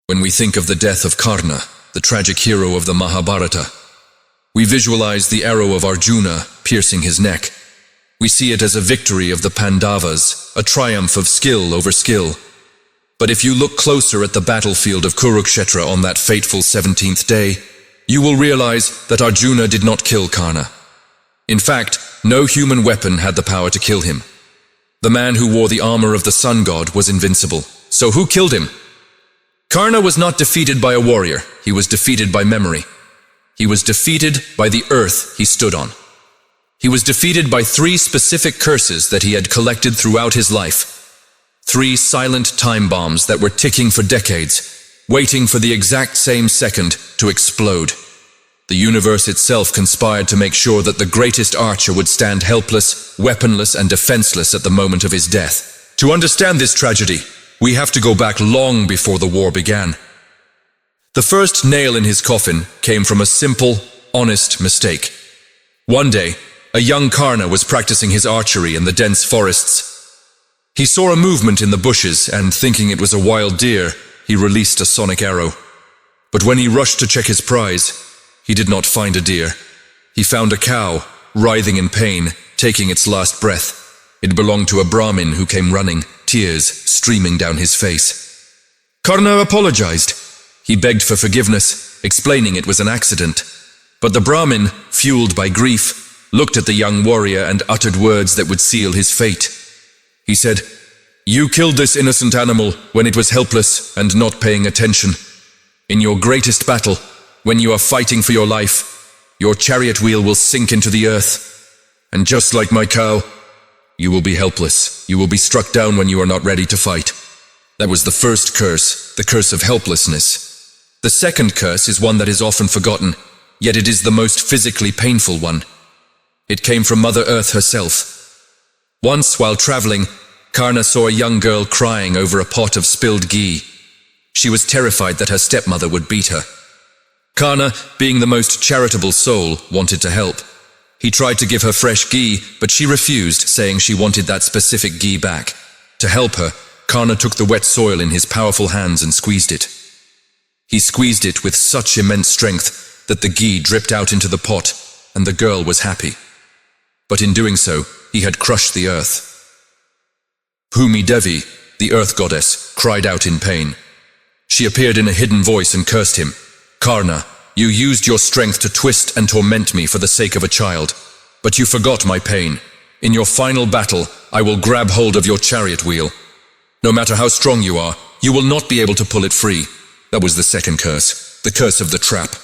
When we think of the death of Karna, the tragic hero of the Mahabharata, we visualize the arrow of Arjuna piercing his neck. We see it as a victory of the Pandavas, a triumph of skill over skill. But if you look closer at the battlefield of Kurukshetra on that fateful 17th day, you will realize that Arjuna did not kill Karna. In fact, no human weapon had the power to kill him. The man who wore the armor of the sun god was invincible. So who killed him? Karna was not defeated by a warrior, he was defeated by memory. He was defeated by the earth he stood on. He was defeated by 3 specific curses that he had collected throughout his life. 3 silent time bombs that were ticking for decades, waiting for the exact same second to explode. The universe itself conspired to make sure that the greatest archer would stand helpless, weaponless, and defenseless at the moment of his death. To understand this tragedy, we have to go back long before the war began. The first nail in his coffin came from a simple, honest mistake. One day, a young Karna was practicing his archery in the dense forests. He saw a movement in the bushes and, thinking it was a wild deer, he released a sonic arrow. But when he rushed to check his prize, he did not find a deer. He found a cow, writhing in pain, taking its last breath. It belonged to a Brahmin who came running, tears streaming down his face. Karna apologized. He begged for forgiveness, explaining it was an accident. But the Brahmin, fueled by grief, looked at the young warrior and uttered words that would seal his fate. He said, "You killed this innocent animal when it was helpless and not paying attention. In your greatest battle, when you are fighting for your life, your chariot wheel will sink into the earth. And just like my cow, you will be helpless. You will be struck down when you are not ready to fight." That was the first curse, the curse of helplessness. The second curse is one that is often forgotten, yet it is the most physically painful one. It came from Mother Earth herself. Once, while traveling, Karna saw a young girl crying over a pot of spilled ghee. She was terrified that her stepmother would beat her. Karna, being the most charitable soul, wanted to help. He tried to give her fresh ghee, but she refused, saying she wanted that specific ghee back. To help her, Karna took the wet soil in his powerful hands and squeezed it. He squeezed it with such immense strength that the ghee dripped out into the pot, and the girl was happy. But in doing so, he had crushed the earth. Bhoomi Devi, the earth goddess, cried out in pain. She appeared in a hidden voice and cursed him. "Karna, you used your strength to twist and torment me for the sake of a child, but you forgot my pain. In your final battle, I will grab hold of your chariot wheel. No matter how strong you are, you will not be able to pull it free." That was the second curse, the curse of the trap.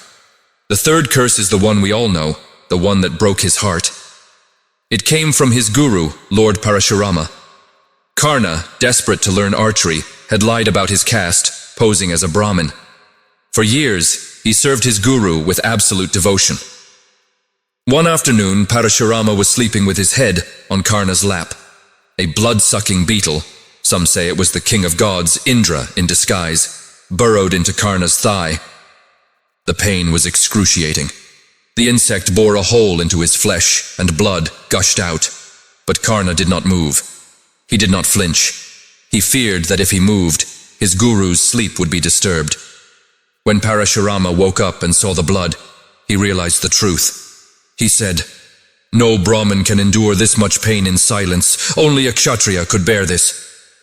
The third curse is the one we all know, the one that broke his heart. It came from his guru, Lord Parashurama. Karna, desperate to learn archery, had lied about his caste, posing as a Brahmin. For years, he served his guru with absolute devotion. One afternoon, Parashurama was sleeping with his head on Karna's lap. A blood-sucking beetle, some say it was the king of gods, Indra, in disguise, burrowed into Karna's thigh. The pain was excruciating. The insect bore a hole into his flesh, and blood gushed out. But Karna did not move. He did not flinch. He feared that if he moved, his guru's sleep would be disturbed. When Parashurama woke up and saw the blood, he realized the truth. He said, "No Brahmin can endure this much pain in silence. Only a Kshatriya could bear this.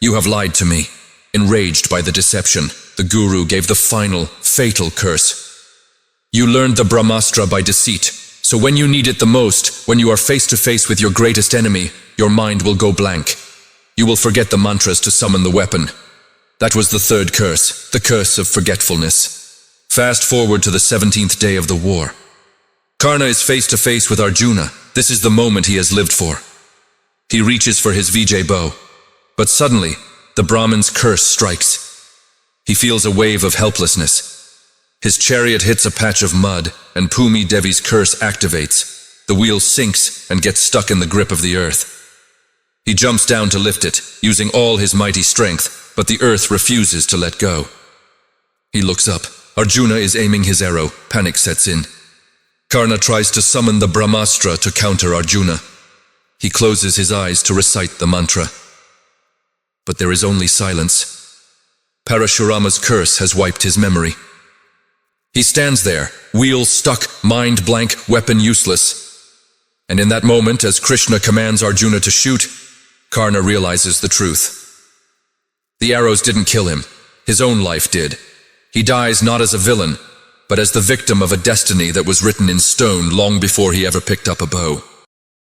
You have lied to me." Enraged by the deception, the guru gave the final, fatal curse. "You learned the Brahmastra by deceit, so when you need it the most, when you are face to face with your greatest enemy, your mind will go blank. You will forget the mantras to summon the weapon." That was the third curse, the curse of forgetfulness. Fast forward to the 17th day of the war. Karna is face to face with Arjuna. This is the moment he has lived for. He reaches for his Vijay bow, but suddenly, the Brahmin's curse strikes. He feels a wave of helplessness. His chariot hits a patch of mud, and Bhoomi Devi's curse activates. The wheel sinks and gets stuck in the grip of the earth. He jumps down to lift it, using all his mighty strength, but the earth refuses to let go. He looks up. Arjuna is aiming his arrow. Panic sets in. Karna tries to summon the Brahmastra to counter Arjuna. He closes his eyes to recite the mantra. But there is only silence. Parashurama's curse has wiped his memory. He stands there, wheel stuck, mind blank, weapon useless. And in that moment, as Krishna commands Arjuna to shoot, Karna realizes the truth. The arrows didn't kill him. His own life did. He dies not as a villain, but as the victim of a destiny that was written in stone long before he ever picked up a bow.